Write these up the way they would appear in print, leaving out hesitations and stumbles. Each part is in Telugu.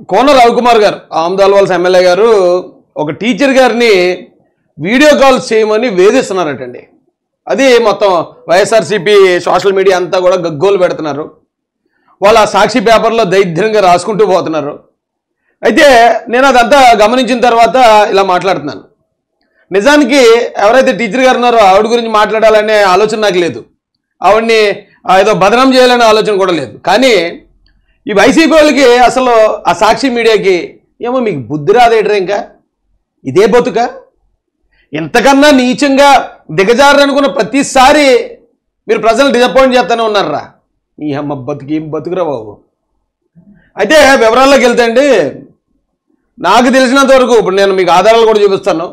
కోన రవికుమార్ గారు ఆమదాల్వలస ఎమ్మెల్యే గారు ఒక టీచర్ గారిని వీడియో కాల్స్ చేయమని వేధిస్తున్నారటండి. అది మొత్తం వైఎస్ఆర్సీపీ సోషల్ మీడియా అంతా కూడా గగ్గోలు పెడుతున్నారు. వాళ్ళ సాక్షి పేపర్లో దైర్ఘ్యంగా రాసుకుంటూ పోతున్నారు. అయితే నేను అదంతా గమనించిన తర్వాత ఇలా మాట్లాడుతున్నాను. నిజానికి ఎవరైతే టీచర్ గారు ఉన్నారో ఆవిడ గురించి మాట్లాడాలనే ఆలోచన నాకు లేదు. ఆవిడ్ని ఏదో బదనాం చేయాలనే ఆలోచన కూడా లేదు. కానీ ఈ వైసీపీ వాళ్ళకి అసలు ఆ సాక్షి మీడియాకి ఏమో మీకు బుద్ధి రాదేటరా, ఇంకా ఇదే బతుక, ఇంతకన్నా నీచంగా దిగజారనుకున్న ప్రతిసారి మీరు ప్రజలు డిసప్పాయింట్ చేస్తూనే ఉన్నారా. ఈ అమ్మ బతుకి ఏం బతుకురా బాబు. అయితే వివరాల్లోకి వెళ్తే అండి, నాకు తెలిసినంత వరకు ఇప్పుడు నేను మీకు ఆధారాలు కూడా చూపిస్తాను.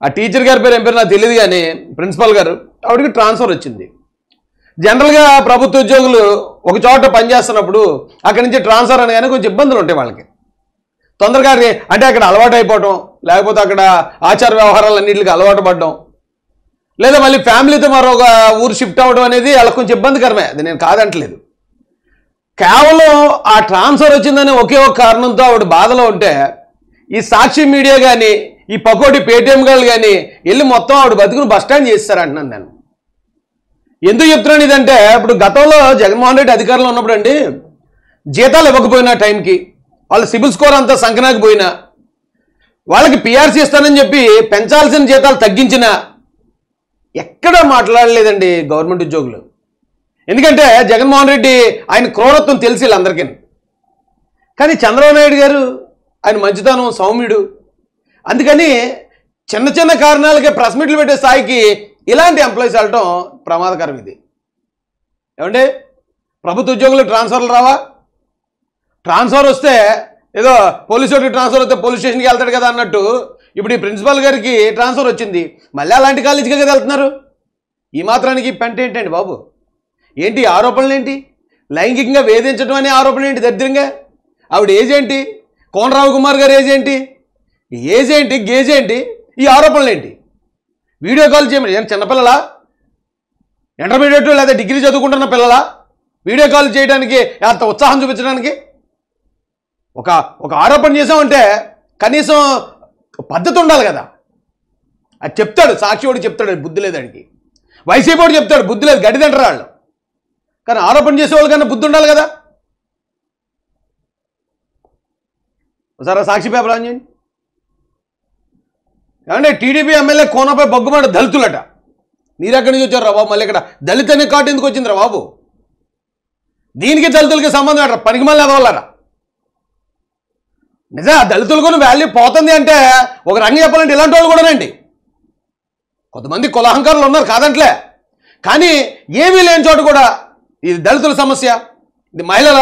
ఆ టీచర్ గారి పేరు ఏం పేరు నాకు తెలియదు, కానీ ప్రిన్సిపాల్ గారు ఆవిడకి ట్రాన్స్ఫర్ వచ్చింది. జనరల్గా ప్రభుత్వ ఉద్యోగులు ఒక చోట పనిచేస్తున్నప్పుడు అక్కడి నుంచి ట్రాన్స్ఫర్ అనగానే కొంచెం ఇబ్బందులు ఉంటాయి వాళ్ళకి. తొందరగా అంటే అక్కడ అలవాటు అయిపోవటం, లేకపోతే అక్కడ ఆచార వ్యవహారాలన్నింటికి అలవాటు పడడం, లేదా మళ్ళీ ఫ్యామిలీతో మరొక ఊరు షిఫ్ట్ అవ్వడం అనేది వాళ్ళకి కొంచెం ఇబ్బందికరమే. అది నేను కాదంటలేదు. కేవలం ఆ ట్రాన్స్ఫర్ వచ్చిందని ఒకే ఒక కారణంతో ఆవిడ బాధలో ఉంటే ఈ సాక్షి మీడియా కానీ ఈ పకోటి పేటీఎం గాళ్ళు కానీ వెళ్ళి మొత్తం ఆవిడ బతుకుని బస్టాండ్ చేస్తారంటున్నాను నేను. ఎందుకు చెప్తున్నాను ఇదంటే, ఇప్పుడు గతంలో జగన్మోహన్ రెడ్డి అధికారంలో ఉన్నప్పుడు అండి, జీతాలు ఇవ్వకపోయినా టైంకి, వాళ్ళ సిబిల్ స్కోర్ అంతా సంకనాకి పోయినా, వాళ్ళకి పిఆర్సీ ఇస్తానని చెప్పి పెంచాల్సిన జీతాలు తగ్గించినా ఎక్కడా మాట్లాడలేదండి గవర్నమెంట్ ఉద్యోగులు. ఎందుకంటే జగన్మోహన్ రెడ్డి ఆయన క్రూరత్వం తెలిసి వీళ్ళందరికీ. కానీ చంద్రబాబు నాయుడు గారు ఆయన మంచితనం, సౌమ్యుడు. అందుకని చిన్న చిన్న కారణాలకే ప్రెస్ మీట్లు పెట్టే స్థాయికి ఇలాంటి ఎంప్లాయీస్ వెళ్ళటం ప్రమాదకరం. ఇది ఏమంటే ప్రభుత్వ ఉద్యోగులు ట్రాన్స్ఫర్లు రావా? ట్రాన్స్ఫర్ వస్తే ఏదో పోలీసు వాడికి ట్రాన్స్ఫర్ వస్తే పోలీస్ స్టేషన్కి వెళ్తాడు కదా అన్నట్టు ఇప్పుడు ఈ ప్రిన్సిపాల్ గారికి ట్రాన్స్ఫర్ వచ్చింది, మళ్ళీ అలాంటి కాలేజీకి కదా వెళ్తున్నారు. ఈ మాత్రానికి పెంట ఏంటండి బాబు? ఏంటి ఆరోపణలు? ఏంటి లైంగికంగా వేధించడం అనే ఆరోపణ ఏంటి దరిద్రంగా? ఆవిడ ఏజ్ ఏంటి? కోన రవికుమార్ గారు ఏజ్ ఏంటి? ఏజ్ ఏంటి? గేజ్ ఏంటి? ఈ ఆరోపణలు ఏంటి? వీడియో కాల్ చేయమని ఏం చిన్నపిల్లలా? ఇంటర్మీడియట్ లేదా డిగ్రీ చదువుకుంటున్న పిల్లలా వీడియో కాల్ చేయడానికి అంత ఉత్సాహం చూపించడానికి? ఒక ఆరోపణ చేసామంటే కనీసం పద్ధతి ఉండాలి కదా. అది చెప్తాడు సాక్షి వాడు, చెప్తాడు బుద్ధి లేదానికి. వైసీపీ వాడు చెప్తాడు బుద్ధి లేదు, గడ్డి తింటారు వాళ్ళు. కానీ ఆరోపణ చేసేవాళ్ళు కన్నా బుద్ధి ఉండాలి కదా. ఒకసారి సాక్షి పేపర్ ఆన్ చేయండి. ఏమంటే టీడీపీ ఎమ్మెల్యే కోనపై బొగ్గుమాట దళితులట. మీరెక్కడి నుంచి వచ్చారు రా బాబు? మళ్ళీ ఇక్కడ దళిత అనే కార్డు ఎందుకు వచ్చిందిరా బాబు? దీనికి దళితులకి సంబంధం అంటారా? పనికి మళ్ళీ అదవల్లరా. నిజా దళితులకు వాల్యూ పోతుంది అంటే ఒక రంగు చెప్పాలంటే ఇలాంటి వాళ్ళు కూడానండి. కొంతమంది కులహంకారులు ఉన్నారు, కాదంట్లే. కానీ ఏమీ లేని చోట కూడా ఇది దళితుల సమస్య, ఇది మహిళల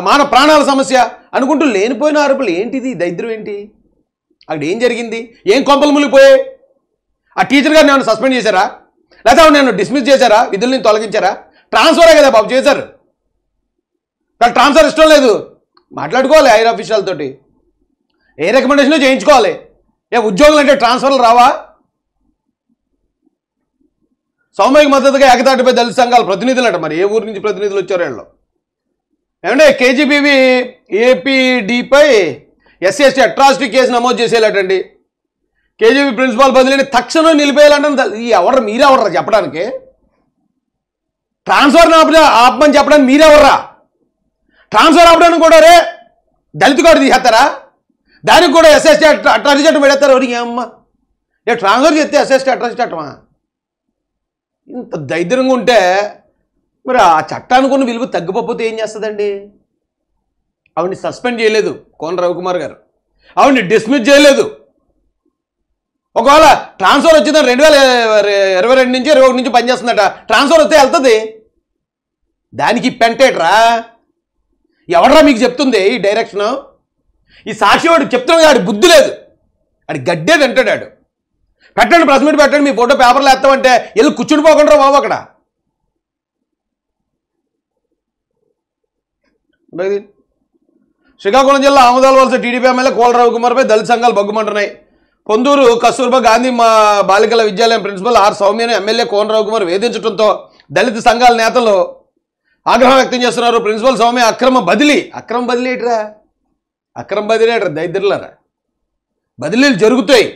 మానవ ప్రాణాల సమస్య అనుకుంటూ లేనిపోయిన ఆరోపణలు. ఏంటిది దరిద్రం? ఏంటి అక్కడ? ఏం జరిగింది? ఏం కొంపలు మునిగిపోయాయి? ఆ టీచర్ గారిని ఏమైనా సస్పెండ్ చేశారా? లేదా నేను డిస్మిస్ చేశారా? విధుల నుంచి తొలగించారా? ట్రాన్స్ఫరే కదా బాబు చేశారు. నాకు ట్రాన్స్ఫర్ ఇష్టం లేదు, మాట్లాడుకోవాలి హైర్ ఆఫీషియల్ తోటి, ఏ రికమెండేషన్ చేయించుకోవాలి. ఉద్యోగులు అంటే ట్రాన్స్ఫర్లు రావా? సౌమ్యకి మద్దతుగా ఏకతాటిపై దళిత సంఘాల ప్రతినిధులు అంట. మరి ఏ ఊరి నుంచి ప్రతినిధులు వచ్చారు వీళ్ళు? ఏమంటే కేజీబీవీ ఏపీడీపై ఎస్సీ/ఎస్టీ అట్రాసిటీ కేసు నమోదు చేసేయాలటండి. కేజీబీ ప్రిన్సిపాల్ బదిలీని తక్షణం నిలిపేయాలంటే ఎవరు? మీరెవర్రా చెప్పడానికి? ట్రాన్స్ఫర్ ఆపమని చెప్పడానికి మీరెవర్రా? ట్రాన్స్ఫర్ ఆపడానికి కూడా రే దళిత కార్డు తీసేస్తారా? దానికి కూడా ఎస్సీ/ఎస్టీ అట్రాసిటీ చట్టం పెడతారు. ఎవరికి అమ్మ ట్రాన్స్ఫర్ చేస్తే ఎస్సీ/ఎస్టీ అట్రాసిటీ చట్టమా? ఇంత దరిద్రంగా ఉంటే మరి ఆ చట్టానికి ఉన్న విలువ తగ్గిపోతే ఏం చేస్తుందండి? ఆవిడ్ని సస్పెండ్ చేయలేదు కోన రవికుమార్ గారు, ఆవిడ్ని డిస్మిస్ చేయలేదు. ఒకవేళ ట్రాన్స్ఫర్ వచ్చిందని 2022 నుంచి 21 నుంచి పనిచేస్తుందట, ట్రాన్స్ఫర్ వస్తే వెళ్తుంది. దానికి పెంటేట్రా? ఎవడరా మీకు చెప్తుంది ఈ డైరెక్షను? ఈ సాక్షి వాడు చెప్తున్నాడు, ఆడి బుద్ధి లేదు, ఆడి గడ్డే తింటాడు. పెట్టండి ప్రెస్ మీట్ పెట్టండి, మీ ఫోటో పేపర్లు వేస్తామంటే వెళ్ళి కూర్చుని పోకుండా బాబు అక్కడ. శ్రీకాకుళం జిల్లా ఆమదాల్వలస టీడీపీ ఎమ్మెల్యే కోన రవికుమార్పై దళిత సంఘాలు బగ్గుమంటున్నాయి. పొందూరు కస్తూర్బా గాంధీ బాలికల విద్యాలయం ప్రిన్సిపల్ ఆర్ సౌమ్యను ఎమ్మెల్యే కోన రవికుమార్ వేధించడంతో దళిత సంఘాల నేతలు ఆగ్రహం వ్యక్తం చేస్తున్నారు. ప్రిన్సిపల్ సౌమ్య అక్రమ బదిలీ ఏంట్రా? అక్రమ బదిలీ అంటారు దరిద్రులారా. బదిలీలు జరుగుతాయి.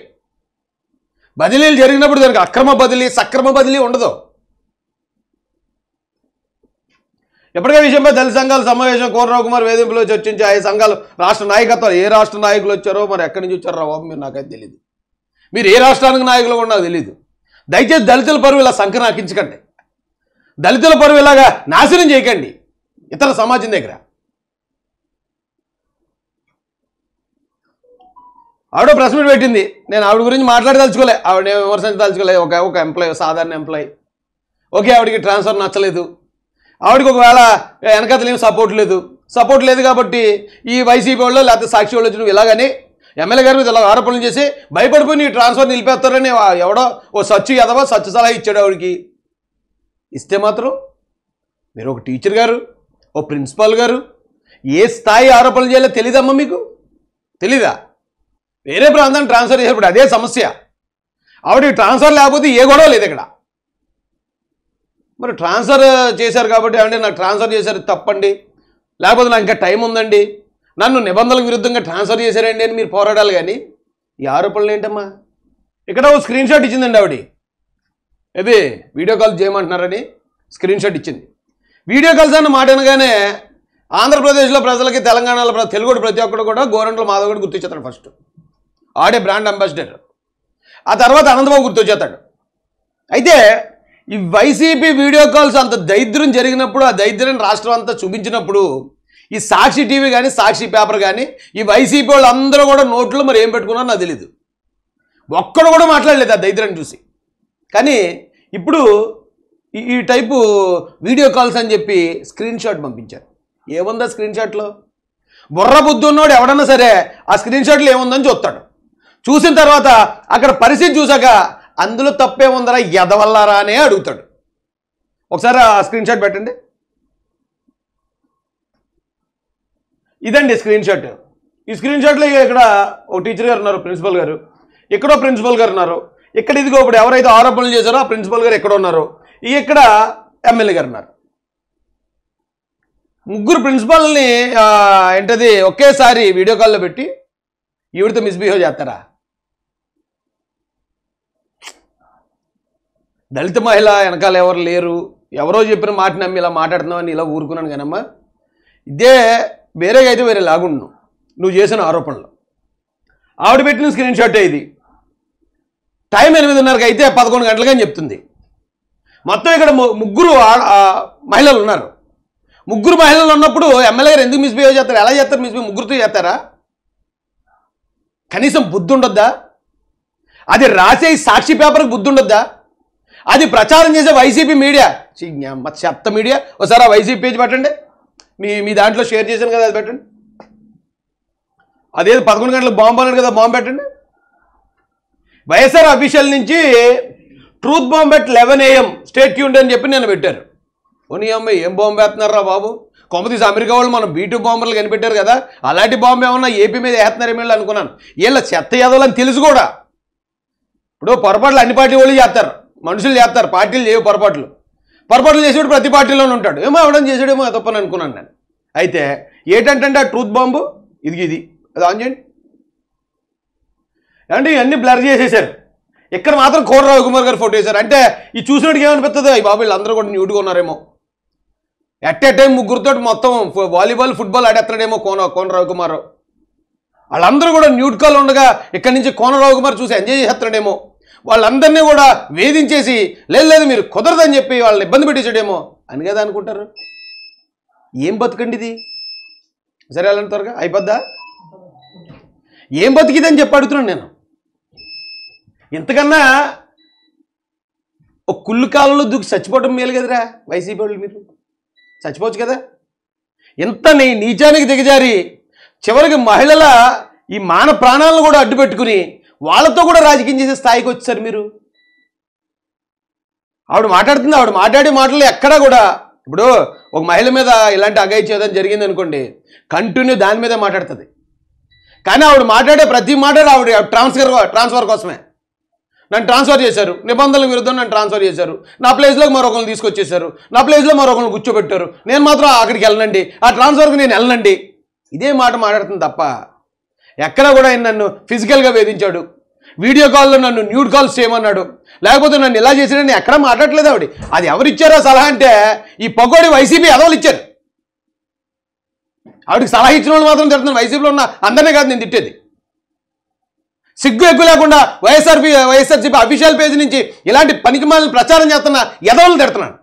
బదిలీలు జరిగినప్పుడు దానికి అక్రమ బదిలీ సక్రమ బదిలీ ఉండదు. ఎప్పటికే విషయంపై దళిత సంఘాల సమావేశం కోనరావు కుమార్ వేధింపులో చర్చించి ఆయా సంఘాలు రాష్ట్ర నాయకత్వాలు ఏ రాష్ట్ర నాయకులు వచ్చారో మరి ఎక్కడి నుంచి వచ్చారో బాబు మీరు నాకైతే తెలియదు. మీరు ఏ రాష్ట్రానికి నాయకులు కూడా నాకు తెలియదు. దయచేసి దళితుల పరువు ఇలా సంకనాకించకండి. దళితుల పరువు ఇలాగా నాశనం చేయకండి ఇతర సమాజం దగ్గర. ఆవిడ ప్రెస్ మీట్ పెట్టింది. నేను ఆవిడ గురించి మాట్లాడదలుచుకోలే, ఆవిడ విమర్శించదలుచుకోలే. ఒక ఎంప్లాయీ, సాధారణ ఎంప్లాయీ. ఓకే, ఆవిడకి ట్రాన్స్ఫర్ నచ్చలేదు. ఆవిడకి ఒకవేళ వెనకతలు ఏం సపోర్ట్ లేదు కాబట్టి ఈ వైసీపీ వాళ్ళు లేకపోతే సాక్షి వాళ్ళు వచ్చి నువ్వు ఇలాగని ఎమ్మెల్యే గారి మీద ఇలా ఆరోపణలు చేసి భయపడిపోయి నీ ట్రాన్స్ఫర్ నిలిపేస్తారని ఎవడో ఓ సచ్చు సలహా ఇచ్చాడు ఆవిడకి. ఇస్తే మాత్రం మీరు ఒక టీచర్ గారు, ఓ ప్రిన్సిపాల్ గారు ఏ స్థాయి ఆరోపణలు చేయాలో తెలీదమ్మా మీకు? తెలీదా? వేరే ప్రాంతాన్ని ట్రాన్స్ఫర్ చేసేప్పుడు అదే సమస్య. ఆవిడకి ట్రాన్స్ఫర్ లేకపోతే ఏ గొడవ లేదు ఇక్కడ. మరి ట్రాన్స్ఫర్ చేశారు కాబట్టి అంటే నాకు ట్రాన్స్ఫర్ చేశారు తప్పండి, లేకపోతే నాకు ఇంకా టైం ఉందండి, నన్ను నిబంధనలకు విరుద్ధంగా ట్రాన్స్ఫర్ చేశారండి అని మీరు పోరాడాలి. కానీ ఈ ఆరోపణలు ఏంటమ్మా? ఇక్కడ ఓ స్క్రీన్ షాట్ ఇచ్చిందండి ఆవిడ. ఇది వీడియో కాల్ చేయమంటున్నారని స్క్రీన్ షాట్ ఇచ్చింది. వీడియో కాల్స్ అన్న మాట అనగానే ఆంధ్రప్రదేశ్లో ప్రజలకి తెలంగాణలో తెలుగుడు ప్రతి ఒక్కడు కూడా గోరంట్ల మాధవ్ కూడా గుర్తొచ్చేస్తాడు. ఫస్ట్ ఆడే బ్రాండ్ అంబాసిడర్. ఆ తర్వాత అనంతబాబు గుర్తొచ్చేస్తాడు. అయితే ఈ వైసీపీ వీడియో కాల్స్ అంత దరిద్రం జరిగినప్పుడు, ఆ దరిద్రాన్ని రాష్ట్రం అంతా చూపించినప్పుడు ఈ సాక్షి టీవీ కానీ సాక్షి పేపర్ కానీ ఈ వైసీపీ వాళ్ళు అందరూ కూడా నోట్లో మరి ఏం పెట్టుకున్నారో నాకు తెలీదు. ఒక్కడు కూడా మాట్లాడలేదు ఆ దరిద్రాన్ని చూసి. కానీ ఇప్పుడు ఈ టైపు వీడియో కాల్స్ అని చెప్పి స్క్రీన్ షాట్ పంపించారు. ఏముందా స్క్రీన్ షాట్లో? బుర్ర బుద్ధి ఉన్నోడు ఎవడన్నా సరే ఆ స్క్రీన్ షాట్లో ఏముందని చూస్తాడు. చూసిన తర్వాత అక్కడ పరిస్థితి చూసాక అందులో తప్పేముందరా ఎదవల్లారా అనే అడుగుతాడు. ఒకసారి ఆ స్క్రీన్ షాట్ పెట్టండి. ఇదండి స్క్రీన్ షాట్. ఈ స్క్రీన్ షాట్లో ఇక్కడ ఒక టీచర్ గారు ఉన్నారు, ప్రిన్సిపల్ గారు, ఎక్కడో ప్రిన్సిపల్ గారు ఉన్నారు, ఇక్కడ ఇదిగో ఇప్పుడు ఎవరైతే ఆరోపణలు చేశారో ఆ ప్రిన్సిపల్ గారు ఎక్కడ ఉన్నారు, ఇక్కడ ఎమ్మెల్యే గారు ఉన్నారు. ముగ్గురు ప్రిన్సిపల్ని ఏంటది ఒకేసారి వీడియో కాల్లో పెట్టి ఈవిడితో మిస్బిహేవ్ చేస్తారా? దళిత మహిళ వెనకాల ఎవరు లేరు, ఎవరో చెప్పిన మాట నమ్మి ఇలా మాట్లాడుతున్నామని ఇలా ఊరుకున్నాను కానమ్మా. ఇదే వేరేగా అయితే వేరే లాగుండు నువ్వు చేసిన ఆరోపణలు. ఆవిడ పెట్టిన స్క్రీన్ షాట్ ఇది. టైం 8:30కి అయితే 11 గంటలుగా అని చెప్తుంది. మొత్తం ఇక్కడ ముగ్గురు మహిళలు ఉన్నారు. ముగ్గురు మహిళలు ఉన్నప్పుడు ఎమ్మెల్యే గారు ఎందుకు మిస్బిహేవ్ చేస్తారు? ఎలా చేస్తారు? ముగ్గురితో చేస్తారా? కనీసం బుద్ధి ఉండొద్దా? అది రాసే సాక్షి పేపర్కి బుద్ధి ఉండొద్దా? అది ప్రచారం చేసే వైసీపీ మీడియా, చెత్త మీడియా. ఒకసారి ఆ వైసీపీ పేజ్ పెట్టండి, మీ దాంట్లో షేర్ చేశాను కదా, అది పెట్టండి. అదేదో 11 గంటలకు బాంబు అన్నాడు కదా, బాంబు పెట్టండి. వైఎస్ఆర్ అఫీషియల్ నుంచి truth bomb at 11 AM state tuned అని చెప్పి నేను పెట్టారు. ఓనీ అమ్మాయి ఏం బాంబు వేస్తున్నారా బాబు? కొంపతీసి అమెరికా వాళ్ళు మనం B2 బాంబర్లు కనిపెట్టారు కదా, అలాంటి బాంబు ఏమన్నా ఏపీ మీద వేస్తున్నారేమో అనుకున్నాను. వీళ్ళ చెత్త యాదవులని తెలుసు కూడా. ఇప్పుడు పొరపాట్లు అన్ని పార్టీ వాళ్ళు చేస్తారు, మనుషులు చేస్తారు, పార్టీలు చేయవు పొరపాట్లు చేసేవాడు ప్రతి పార్టీలోనే ఉంటాడు. ఏమో అవడం చేసాడేమో తప్పని అనుకున్నాను నేను. అయితే ఏంటంటే ఆ ట్రూత్ బాంబు ఇది అది ఆన్ చేయండి అంటే ఇవన్నీ బ్లర్ చేసేసారు. ఇక్కడ మాత్రం కోనరావు కుమార్ గారు ఫోటో వేశారు. అంటే ఈ చూసినట్టుగా ఏమనిపిస్తుంది, ఈ బాబు వీళ్ళందరూ కూడా న్యూట్గా ఉన్నారేమో, ఎట్ ఏ టైం ముగ్గురితో మొత్తం వాలీబాల్ ఫుట్బాల్ ఆడేస్తున్నాడేమో కోనరావు కుమార్. వాళ్ళందరూ కూడా న్యూట్ కాల్ ఉండగా ఇక్కడి నుంచి కోనరావు కుమార్ చూసి ఎంజాయ్ చేస్తున్నాడేమో. వాళ్ళందరినీ కూడా వేధించేసి లేదు మీరు కుదరదని చెప్పి వాళ్ళని ఇబ్బంది పెట్టేసాడేమో అని కదా అనుకుంటారు. ఏం బతుకండి ఇది? సరే అలాంటి త్వరగా అయిపోద్దా? ఏం బతికిదని చెప్పి అడుగుతున్నాను నేను. ఇంతకన్నా ఒక కుళ్ళు కాలంలో దూకి చచ్చిపోవడం మేలు కదరా వైసీపీ వాళ్ళు. మీరు చచ్చిపోవచ్చు కదా. ఇంత నీచానికి దిగజారి చివరికి మహిళల ఈ మాన ప్రాణాలను కూడా అడ్డు పెట్టుకుని వాళ్ళతో కూడా రాజకీయం చేసే స్థాయికి వచ్చారు మీరు. ఆవిడ మాట్లాడుతుంది, ఆవిడ మాట్లాడే మాటలు ఎక్కడా కూడా ఇప్పుడు ఒక మహిళ మీద ఇలాంటి అఘాయిత్యం జరిగింది అనుకోండి, కంటిన్యూ దాని మీదే మాట్లాడుతుంది. కానీ ఆవిడ మాట్లాడే ప్రతి మాట ఆవిడ ట్రాన్స్ఫర్ కోసమే. నన్ను ట్రాన్స్ఫర్ చేశారు, నిబంధనల విరుద్ధం నన్ను ట్రాన్స్ఫర్ చేశారు, నా ప్లేస్లోకి మరొకరిని తీసుకొచ్చేసారు, నా ప్లేస్లో మరొకరిని కూర్చోబెట్టారు, నేను మాత్రం అక్కడికి వెళ్ళనండి, ఆ ట్రాన్స్ఫర్కి నేను వెళ్ళనండి. ఇదే మాట మాట్లాడుతుంది తప్ప ఎక్కడా కూడా ఆయన నన్ను ఫిజికల్గా వేధించాడు, వీడియో కాల్లో నన్ను న్యూడ్ కాల్స్ చేయమన్నాడు, లేకపోతే నన్ను ఇలా చేసాడని ఎక్కడా మాట్లాడలేదు ఆవిడ. అది ఎవరు ఇచ్చారో సలహా అంటే ఈ పకోడి వైసీపీ ఎదవలు ఇచ్చారు. ఆవిడకి సలహా ఇచ్చిన వాళ్ళు మాత్రం తిడుతున్నాను, వైసీపీలో ఉన్న అందరినీ కాదు నేను తిట్టేది. సిగ్గు ఎక్కువ లేకుండా వైఎస్ఆర్సీపీ అఫీషియల్ పేజ్ నుంచి ఇలాంటి పనికిమాలిన ప్రచారం చేస్తున్న ఎదవలను తిడుతున్నాను.